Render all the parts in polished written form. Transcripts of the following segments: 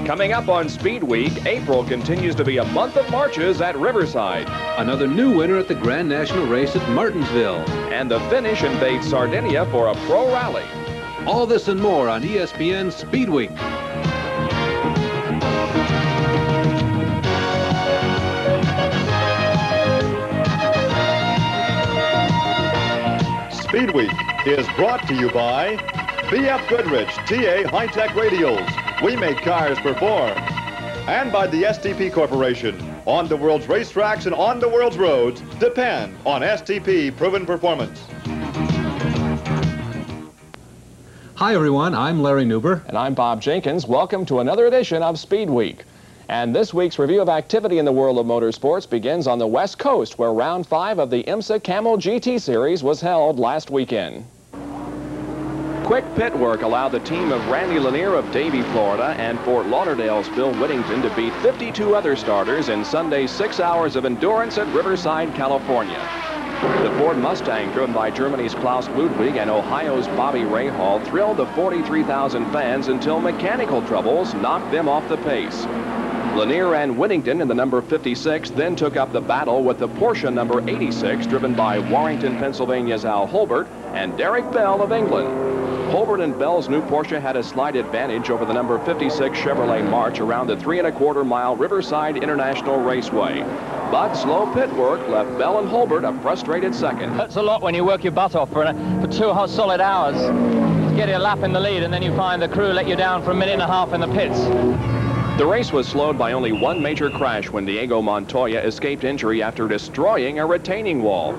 Coming up on Speed Week, April continues to be a month of marches at Riverside. Another new winner at the Grand National Race at Martinsville. And the finish invades Sardinia for a pro rally. All this and more on ESPN SpeedWeek. SpeedWeek is brought to you by B.F. Goodrich TA High-Tech Radials. We make cars perform. And by the STP Corporation. On the world's racetracks and on the world's roads, depend on STP proven performance. Hi everyone, I'm Larry Newber. And I'm Bob Jenkins. Welcome to another edition of Speed Week. And this week's review of activity in the world of motorsports begins on the West Coast, where round 5 of the IMSA Camel GT Series was held last weekend. Quick pit work allowed the team of Randy Lanier of Davie, Florida, and Fort Lauderdale's Bill Whittington to beat 52 other starters in Sunday's 6 hours of endurance at Riverside, California. The Ford Mustang, driven by Germany's Klaus Ludwig and Ohio's Bobby Rahal, thrilled the 43,000 fans until mechanical troubles knocked them off the pace. Lanier and Whittington in the number 56 then took up the battle with the Porsche number 86, driven by Warrington, Pennsylvania's Al Holbert and Derek Bell of England. Holbert and Bell's new Porsche had a slight advantage over the number 56 Chevrolet March around the 3¼ mile Riverside International Raceway. But slow pit work left Bell and Holbert a frustrated second. Hurts a lot when you work your butt off for 2 hot solid hours to get a lap in the lead, and then you find the crew let you down for a minute and a half in the pits. The race was slowed by only one major crash when Diego Montoya escaped injury after destroying a retaining wall.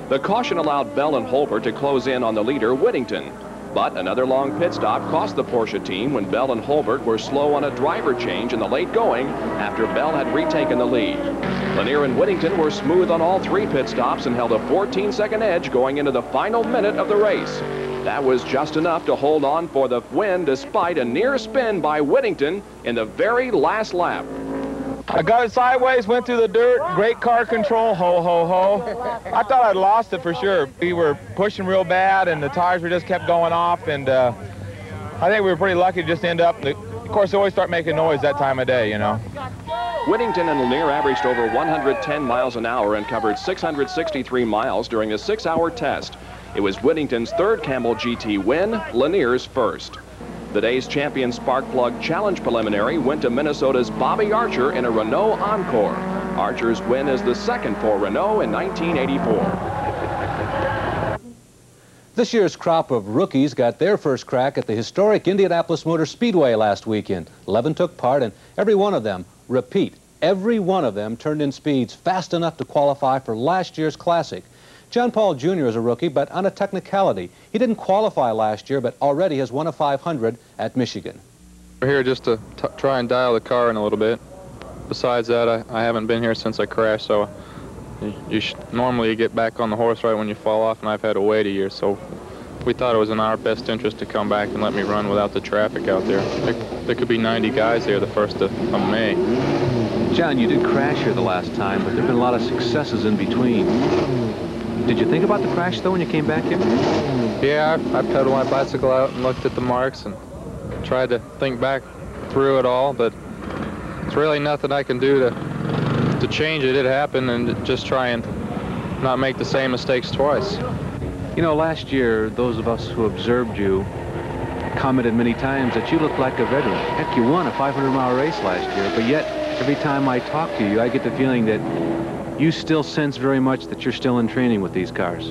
The caution allowed Bell and Holbert to close in on the leader, Whittington. But another long pit stop cost the Porsche team when Bell and Holbert were slow on a driver change in the late going after Bell had retaken the lead. Lanier and Whittington were smooth on all 3 pit stops and held a 14-second edge going into the final minute of the race. That was just enough to hold on for the win despite a near spin by Whittington in the very last lap. I got it sideways, went through the dirt, great car control, ho, ho, ho. I thought I'd lost it for sure. We were pushing real bad, and the tires just kept going off, and I think we were pretty lucky to just end up. Of course, they always start making noise that time of day, you know. Whittington and Lanier averaged over 110 miles an hour and covered 663 miles during the 6-hour test. It was Whittington's 3rd Camel GT win, Lanier's 1st. The day's champion spark plug challenge preliminary went to Minnesota's Bobby Archer in a Renault Encore. Archer's win is the 2nd for Renault in 1984. This year's crop of rookies got their first crack at the historic Indianapolis Motor Speedway last weekend. 11 took part, and every one of them, repeat, every one of them turned in speeds fast enough to qualify for last year's Classic. John Paul Jr. is a rookie, but on a technicality. He didn't qualify last year, but already has won a 500 at Michigan. We're here just to try and dial the car in a little bit. Besides that, I haven't been here since I crashed, so normally you get back on the horse right when you fall off, and I've had to wait a year, so we thought it was in our best interest to come back and let me run without the traffic out there. There could be 90 guys here the 1st of May. John, you did crash here the last time, but there have been a lot of successes in between. Did you think about the crash, though, when you came back here? Yeah, I pedaled my bicycle out and looked at the marks and tried to think back through it all, but it's really nothing I can do to change it. It happened, and just try and not make the same mistakes twice. You know, last year, those of us who observed you commented many times that you looked like a veteran. Heck, you won a 500-mile race last year, but yet, every time I talk to you, I get the feeling that you still sense very much that you're still in training with these cars.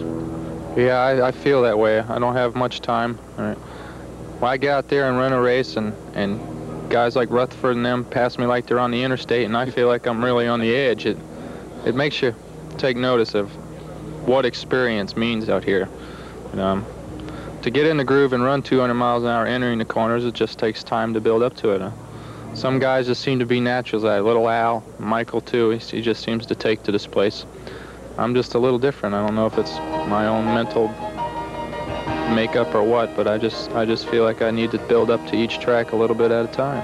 Yeah, I feel that way. I don't have much time. When I get out there and run a race, and guys like Rutherford and them pass me like they're on the interstate, and I feel like I'm really on the edge, it makes you take notice of what experience means out here. To get in the groove and run 200 miles an hour entering the corners, it just takes time to build up to it. Some guys just seem to be naturals. Little Al, Michael too, he just seems to take to this place. I'm just a little different. I don't know if it's my own mental makeup or what, but I just feel like I need to build up to each track a little bit at a time.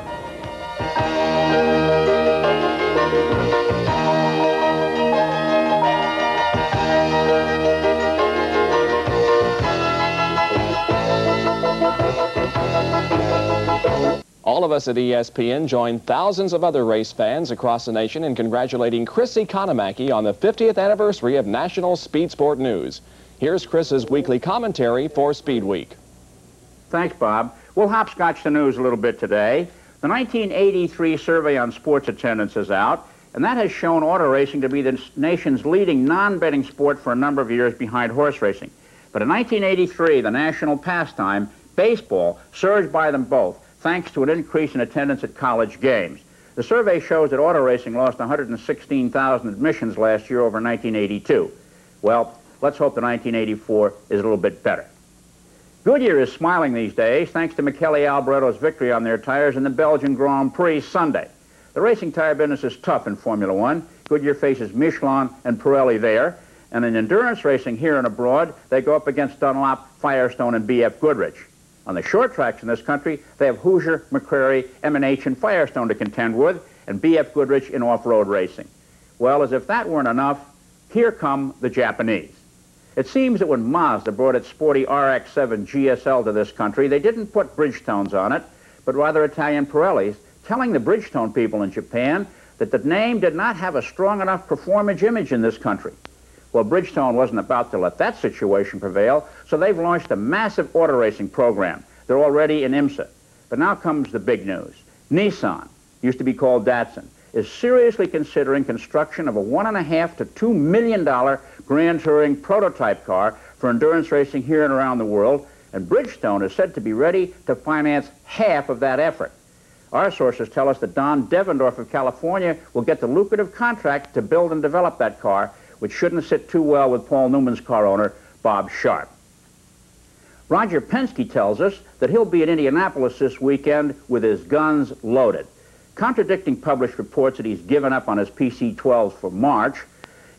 All of us at ESPN join thousands of other race fans across the nation in congratulating Chris Economaki on the 50th anniversary of National Speed Sport News. Here's Chris's weekly commentary for Speed Week. Thanks, Bob. We'll hopscotch the news a little bit today. The 1983 survey on sports attendance is out, and that has shown auto racing to be the nation's leading non-betting sport for a number of years behind horse racing. But in 1983, the national pastime, baseball, surged by them both, thanks to an increase in attendance at college games. The survey shows that auto racing lost 116,000 admissions last year over 1982. Well, let's hope that 1984 is a little bit better. Goodyear is smiling these days thanks to Michele Alboretto's victory on their tires in the Belgian Grand Prix Sunday. The racing tire business is tough in Formula One. Goodyear faces Michelin and Pirelli there. And in endurance racing here and abroad, they go up against Dunlop, Firestone, and B.F. Goodrich. On the short tracks in this country, they have Hoosier, McCrary, M&H, and Firestone to contend with, and B.F. Goodrich in off-road racing. Well, as if that weren't enough, here come the Japanese. It seems that when Mazda brought its sporty RX-7 GSL to this country, they didn't put Bridgestones on it, but rather Italian Pirellis, telling the Bridgestone people in Japan that the name did not have a strong enough performance image in this country. Well, Bridgestone wasn't about to let that situation prevail, so they've launched a massive auto racing program. They're already in IMSA. But now comes the big news. Nissan, used to be called Datsun, is seriously considering construction of a $1.5 to $2 million Grand Touring prototype car for endurance racing here and around the world, and Bridgestone is said to be ready to finance half of that effort. Our sources tell us that Don Devendorf of California will get the lucrative contract to build and develop that car, which shouldn't sit too well with Paul Newman's car owner, Bob Sharp. Roger Penske tells us that he'll be in Indianapolis this weekend with his guns loaded. Contradicting published reports that he's given up on his PC-12s for March,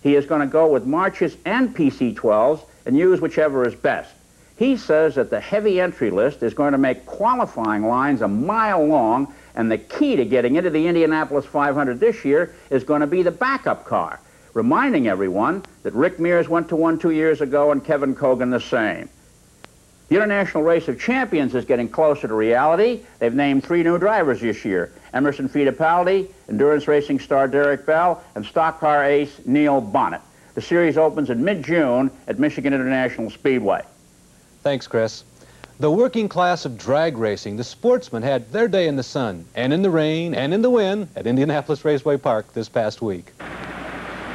he is going to go with Marches and PC-12s and use whichever is best. He says that the heavy entry list is going to make qualifying lines a mile long, and the key to getting into the Indianapolis 500 this year is going to be the backup car, reminding everyone that Rick Mears went to one 2 years ago and Kevin Cogan the same. The International Race of Champions is getting closer to reality. They've named 3 new drivers this year: Emerson Fittipaldi, endurance racing star Derek Bell, and stock car ace Neil Bonnet. The series opens in mid-June at Michigan International Speedway. Thanks, Chris. The working class of drag racing, the sportsmen, had their day in the sun and in the rain and in the wind at Indianapolis Raceway Park this past week.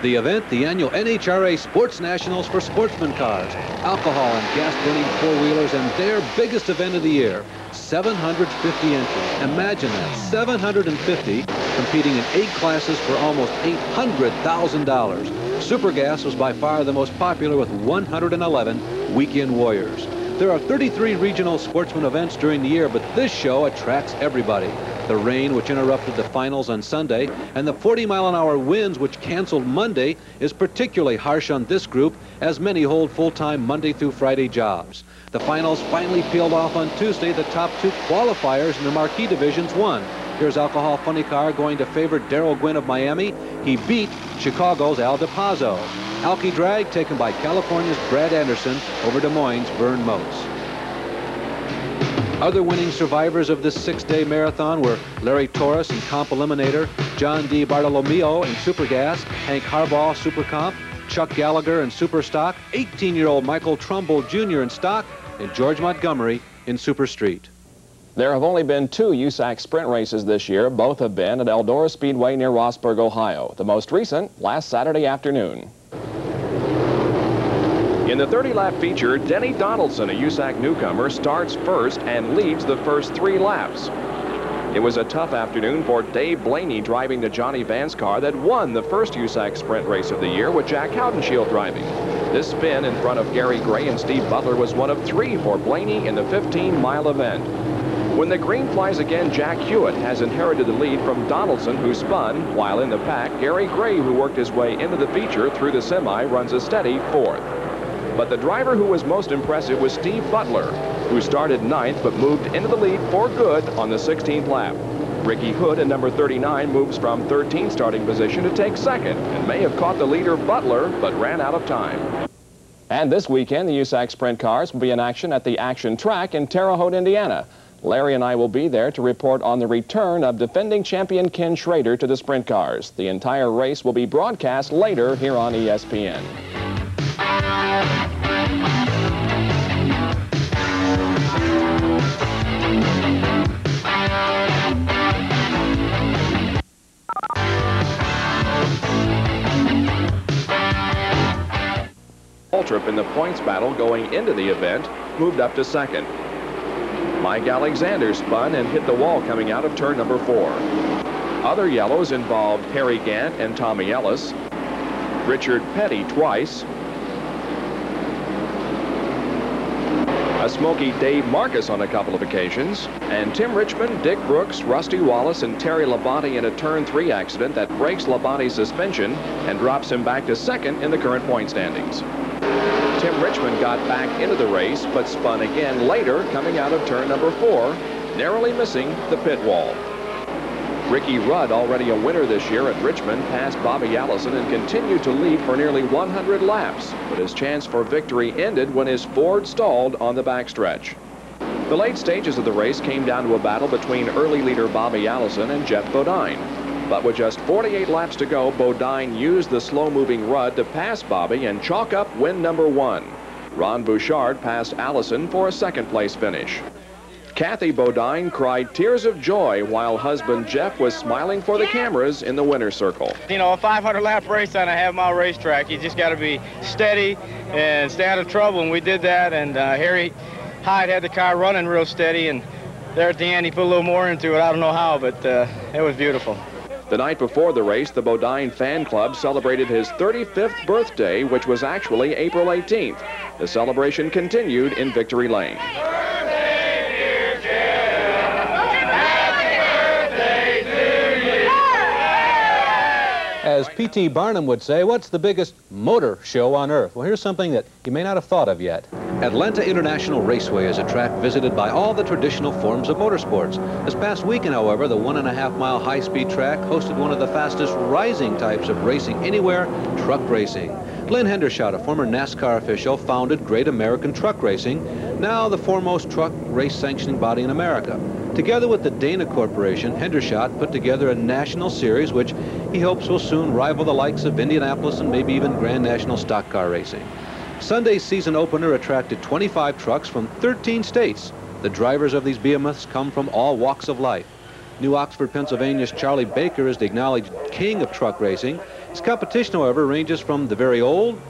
The event, the annual NHRA Sports Nationals for sportsman cars, alcohol and gas-burning four-wheelers, and their biggest event of the year, 750 entries. Imagine that, 750 competing in 8 classes for almost $800,000. Supergas was by far the most popular with 111 weekend warriors. There are 33 regional sportsman events during the year, but this show attracts everybody. The rain, which interrupted the finals on Sunday, and the 40-mile-an-hour winds, which canceled Monday, is particularly harsh on this group, as many hold full-time Monday through Friday jobs. The finals finally peeled off on Tuesday. The top 2 qualifiers in the marquee divisions won. Here's Alcohol Funny Car going to favor Darrell Gwynn of Miami. He beat Chicago's Al DePazzo. Alky Drag taken by California's Brad Anderson over Des Moines' Vern Mose. Other winning survivors of this 6-day marathon were Larry Torres in Comp Eliminator, John D. Bartolomeo in Supergas, Hank Harbaugh Super Comp, Chuck Gallagher in Super Stock, 18-year-old Michael Trumbull Jr. in Stock, and George Montgomery in Super Street. There have only been 2 USAC sprint races this year. Both have been at Eldora Speedway near Rossburg, Ohio. The most recent last Saturday afternoon. In the 30-lap feature, Denny Donaldson, a USAC newcomer, starts first and leads the first 3 laps. It was a tough afternoon for Dave Blaney driving the Johnny Vance car that won the first USAC sprint race of the year with Jack Howdenshield driving. This spin in front of Gary Gray and Steve Butler was one of 3 for Blaney in the 15-mile event. When the green flies again, Jack Hewitt has inherited the lead from Donaldson, who spun, while in the pack, Gary Gray, who worked his way into the feature through the semi, runs a steady 4th. But the driver who was most impressive was Steve Butler, who started 9th but moved into the lead for good on the 16th lap. Ricky Hood in number 39 moves from 13th starting position to take 2nd and may have caught the leader Butler but ran out of time. And this weekend, the USAC sprint cars will be in action at the Action Track in Terre Haute, Indiana. Larry and I will be there to report on the return of defending champion Ken Schrader to the sprint cars. The entire race will be broadcast later here on ESPN. Waltrip in the points battle going into the event moved up to second. Mike Alexander spun and hit the wall coming out of turn number 4. Other yellows involved Harry Gant and Tommy Ellis, Richard Petty twice, a smoky Dave Marcus on a couple of occasions, and Tim Richmond, Dick Brooks, Rusty Wallace, and Terry Labonte in a turn 3 accident that breaks Labonte's suspension and drops him back to second in the current point standings. Tim Richmond got back into the race, but spun again later, coming out of turn number 4, narrowly missing the pit wall. Ricky Rudd, already a winner this year at Richmond, passed Bobby Allison and continued to lead for nearly 100 laps, but his chance for victory ended when his Ford stalled on the backstretch. The late stages of the race came down to a battle between early leader Bobby Allison and Jeff Bodine. But with just 48 laps to go, Bodine used the slow-moving Rudd to pass Bobby and chalk up win number 1. Ron Bouchard passed Allison for a second-place finish. Kathy Bodine cried tears of joy while husband Jeff was smiling for the cameras in the winner's circle. You know, a 500-lap race on a half-mile racetrack, you just got to be steady and stay out of trouble, and we did that, and Harry Hyde had the car running real steady, and there at the end he put a little more into it. I don't know how, but it was beautiful. The night before the race, the Bodine Fan Club celebrated his 35th birthday, which was actually April 18th. The celebration continued in Victory Lane. As P.T. Barnum would say, what's the biggest motor show on earth? Well, here's something that you may not have thought of yet. Atlanta International Raceway is a track visited by all the traditional forms of motorsports. This past weekend, however, the 1.5-mile high-speed track hosted one of the fastest rising types of racing anywhere, truck racing. Glenn Hendershot, a former NASCAR official, founded Great American Truck Racing, now the foremost truck race sanctioning body in America. Together with the Dana Corporation, Hendershot put together a national series which he hopes will soon rival the likes of Indianapolis and maybe even Grand National Stock Car Racing. Sunday's season opener attracted 25 trucks from 13 states. The drivers of these behemoths come from all walks of life. New Oxford, Pennsylvania's Charlie Baker is the acknowledged king of truck racing. His competition, however, ranges from the very old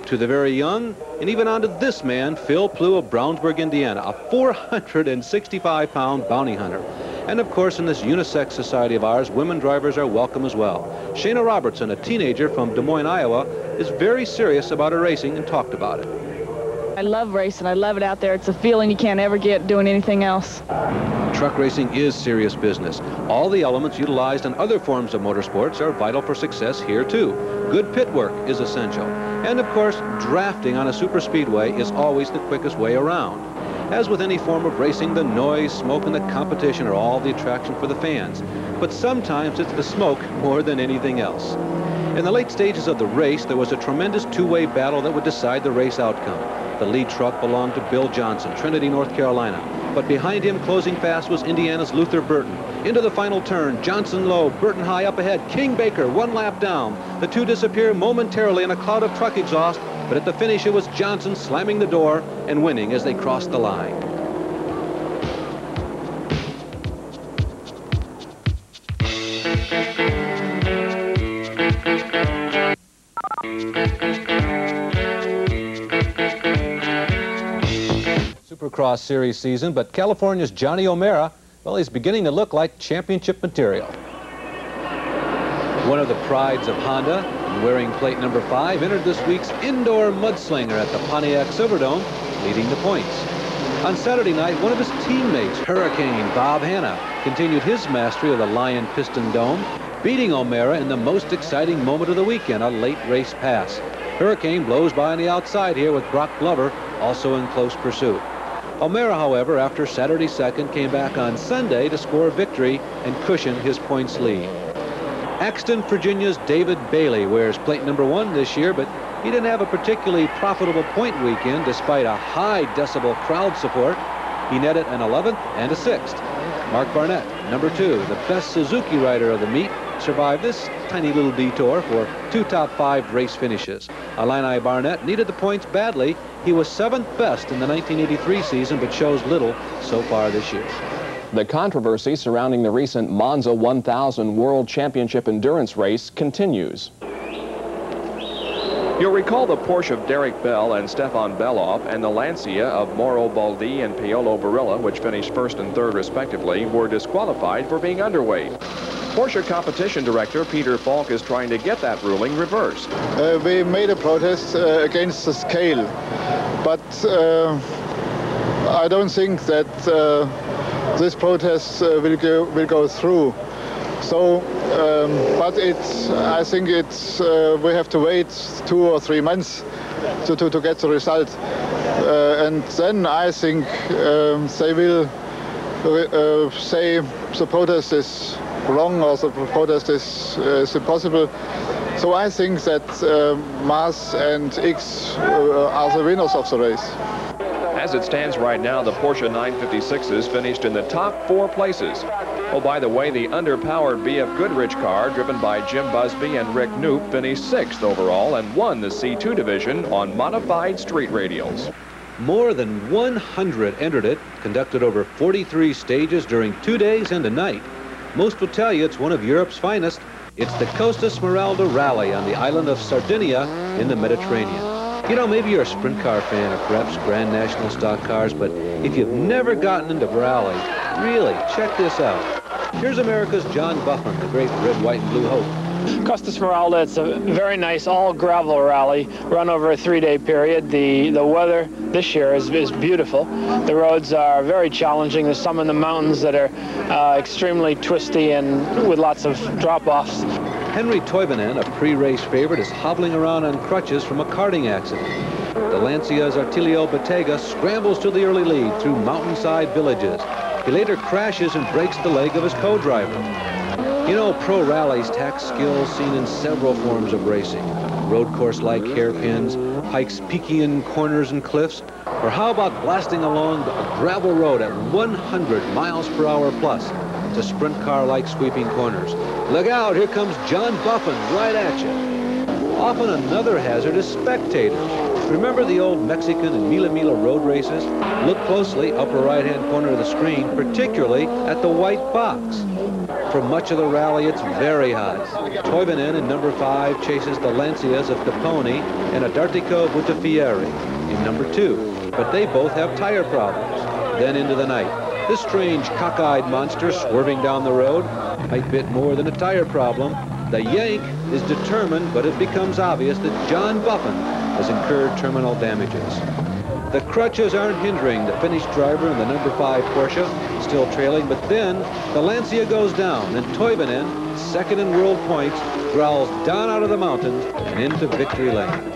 to the very young, and even on to this man, Phil Plew of Brownsburg, Indiana, a 465-pound bounty hunter. And of course, in this unisex society of ours, women drivers are welcome as well. Shayna Robertson, a teenager from Des Moines, Iowa, is very serious about her racing and talked about it. I love racing. I love it out there. It's a feeling you can't ever get doing anything else. Truck racing is serious business. All the elements utilized in other forms of motorsports are vital for success here, too. Good pit work is essential. And, of course, drafting on a superspeedway is always the quickest way around. As with any form of racing, the noise, smoke, and the competition are all the attraction for the fans. But sometimes it's the smoke more than anything else. In the late stages of the race, there was a tremendous two-way battle that would decide the race outcome. The lead truck belonged to Bill Johnson, Trinity, North Carolina. But behind him, closing fast, was Indiana's Luther Burton. Into the final turn, Johnson low, Burton high up ahead, King Baker 1 lap down. The two disappear momentarily in a cloud of truck exhaust, but at the finish it was Johnson slamming the door and winning as they crossed the line. Supercross Series season, but California's Johnny O'Mara, well, he's beginning to look like championship material. One of the prides of Honda, wearing plate number 5, entered this week's indoor mudslinger at the Pontiac Silverdome, leading the points. On Saturday night, one of his teammates, Hurricane Bob Hanna, continued his mastery of the Lion Piston Dome, beating O'Mara in the most exciting moment of the weekend, a late race pass. Hurricane blows by on the outside here with Brock Glover also in close pursuit. O'Mara, however, after Saturday's second, came back on Sunday to score a victory and cushion his points lead. Axton, Virginia's David Bailey wears plate number 1 this year, but he didn't have a particularly profitable point weekend despite a high decibel crowd support. he netted an 11th and a 6th. Mark Barnett, number 2, the best Suzuki rider of the meet, survived this tiny little detour for 2 top 5 race finishes. Illini Barnett needed the points badly. He was 7th best in the 1983 season, but shows little so far this year. The controversy surrounding the recent Monza 1000 World Championship endurance race continues. You'll recall the Porsche of Derek Bell and Stefan Beloff and the Lancia of Mauro Baldi and Paolo Barilla, which finished 1st and 3rd respectively, were disqualified for being underweight. Porsche competition director Peter Falk is trying to get that ruling reversed. We made a protest against the scale, but I don't think that this protest will go through. So, but I think we have to wait 2 or 3 months to get the result, and then I think they will say the protest is wrong or the protest is impossible. So I think that Mars and X are the winners of the race. As it stands right now, the Porsche 956s finished in the top 4 places. Oh, by the way, the underpowered BF Goodrich car, driven by Jim Busby and Rick Knoop, finished 6th overall and won the C2 division on modified street radials. More than 100 entered it, conducted over 43 stages during 2 days and a night. Most will tell you it's one of Europe's finest. It's the Costa Smeralda Rally on the island of Sardinia in the Mediterranean. You know, maybe you're a sprint car fan or perhaps Grand National stock cars, but if you've never gotten into rally, really, check this out. Here's America's John Buffon, the great red, white, and blue hope. Costa Smeralda, it's a very nice all-gravel rally run over a 3-day period. The weather this year is beautiful. The roads are very challenging. There's some in the mountains that are extremely twisty and with lots of drop-offs. Henry Toivonen, a pre-race favorite, is hobbling around on crutches from a karting accident. The Lancia's Artilio Bettega scrambles to the early lead through mountainside villages. He later crashes and breaks the leg of his co-driver. You know, pro rallies tack skills seen in several forms of racing. Road course-like hairpins, Pike's Peakian corners and cliffs, or how about blasting along a gravel road at 100 miles per hour plus to sprint car-like sweeping corners. Look out, here comes John Buffon right at you. Often another hazard is spectators. Remember the old Mexican and Mila road races? Look closely, upper right-hand corner of the screen, particularly at the white box. For much of the rally, it's very hot. Toivonen in number 5 chases the Lancias of Caponi and Adartico Buttifieri in number 2, but they both have tire problems. Then into the night. This strange cockeyed monster swerving down the road might bit more than a tire problem. The Yank is determined, but it becomes obvious that John Buffon has incurred terminal damages. The crutches aren't hindering the Finnish driver in the number 5 Porsche, still trailing, but then the Lancia goes down, and Toivonen, second in world points, growls down out of the mountains and into victory lane.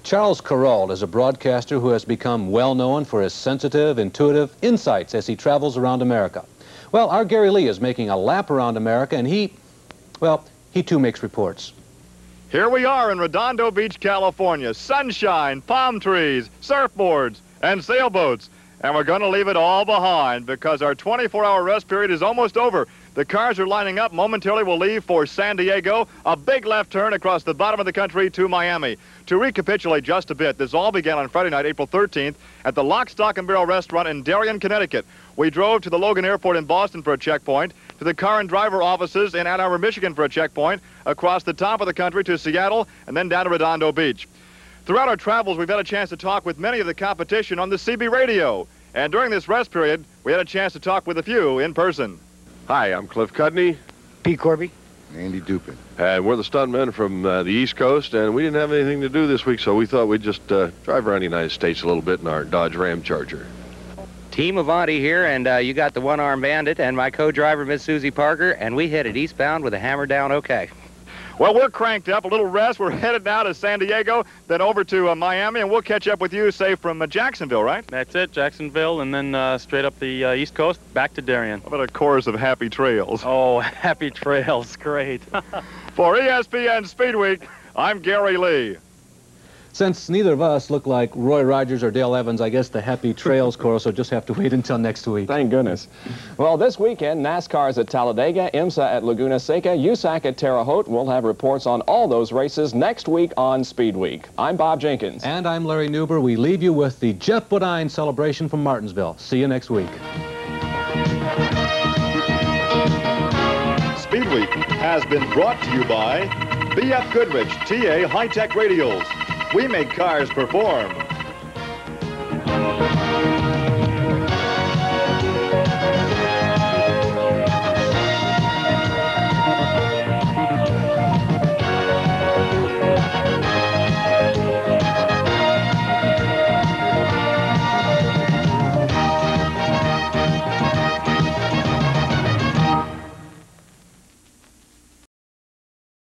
Charles Carroll is a broadcaster who has become well known for his sensitive, intuitive insights as he travels around America. Well, our Gary Lee is making a lap around America, and he too makes reports. Here we are in Redondo Beach, California. Sunshine, palm trees, surfboards, and sailboats. And we're going to leave it all behind because our 24-hour rest period is almost over. The cars are lining up. Momentarily, we'll leave for San Diego, a big left turn across the bottom of the country to Miami. To recapitulate just a bit, this all began on Friday night, April 13th, at the Lock, Stock, and Barrel restaurant in Darien, Connecticut. We drove to the Logan Airport in Boston for a checkpoint, to the car and driver offices in Ann Arbor, Michigan for a checkpoint, across the top of the country to Seattle, and then down to Redondo Beach. Throughout our travels, we've had a chance to talk with many of the competition on the CB radio. And during this rest period, we had a chance to talk with a few in person. Hi, I'm Cliff Cudney. Pete Corby. Andy Dupin. And we're the stuntmen from the East Coast, and we didn't have anything to do this week, so we thought we'd just drive around the United States a little bit in our Dodge Ram Charger. Team Avanti here, and you got the one-armed bandit and my co-driver, Miss Susie Parker, and we headed eastbound with a hammer down okay. Well, we're cranked up. A little rest. We're headed now to San Diego, then over to Miami, and we'll catch up with you, say, from Jacksonville, right? That's it, Jacksonville, and then straight up the East Coast, back to Darien. How about a chorus of happy trails? Oh, happy trails. Great. For ESPN SpeedWeek, I'm Gary Lee. Since neither of us look like Roy Rogers or Dale Evans, I guess the Happy Trails chorus will just have to wait until next week. Thank goodness. Well, this weekend, NASCAR's at Talladega, IMSA at Laguna Seca, USAC at Terre Haute. We'll have reports on all those races next week on Speed Week. I'm Bob Jenkins. And I'm Larry Newber. We leave you with the Jeff Bodine celebration from Martinsville. See you next week. Speed Week has been brought to you by BF Goodrich TA High-Tech Radials. We make cars perform.